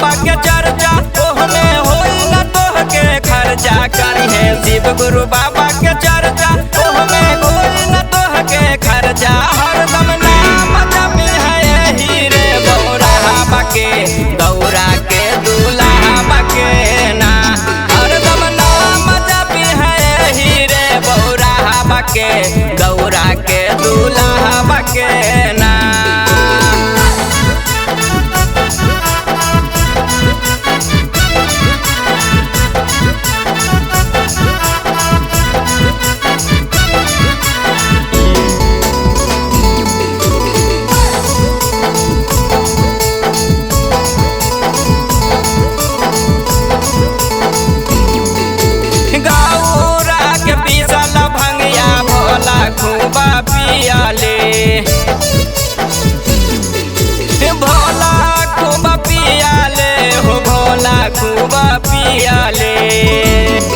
बाबा के चर्चा ओहमे होई न तोह के खर्चा करी है शिव गुरु बाबा के चर्चा ओहमे होई न तोह के खर्चा हरदम नाम जपी है हीरे बौरा बाके गौरा के दूल्हा बाके ना हरदम नाम जपी है हीरे बौरा बाके गौरा के दूल्हा बाके ना। खूबा पियाले भोला खूबा पियाले हो भोला खूबा पियाले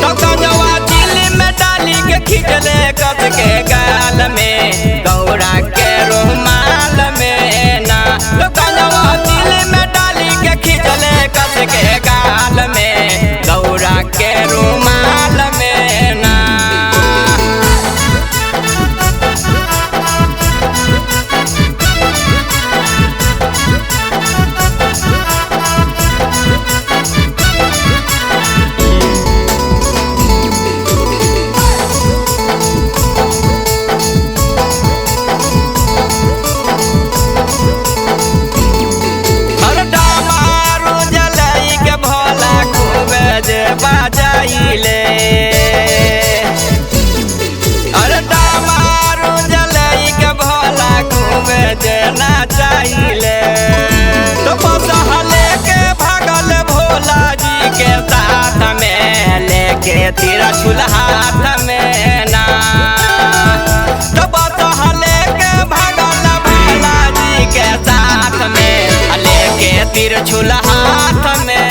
तो कंजवा चिल्ली में डाली के खिंचले कस के गाल में गौरा के रुमाल में ना तो कंजवा चिल्ली में डाली के खिंचले कस के गाल में गौरा के रुमाल में ना। बाजाइले अरे दामारू जलई के भोला घूमे देना चाहिए तो बसहले के भागल भोला जी के साथ में लेके त्रिशूल हाथ में ना तो बसहले के भागल भोला जी के साथ में लेके त्रिशूल हाथ में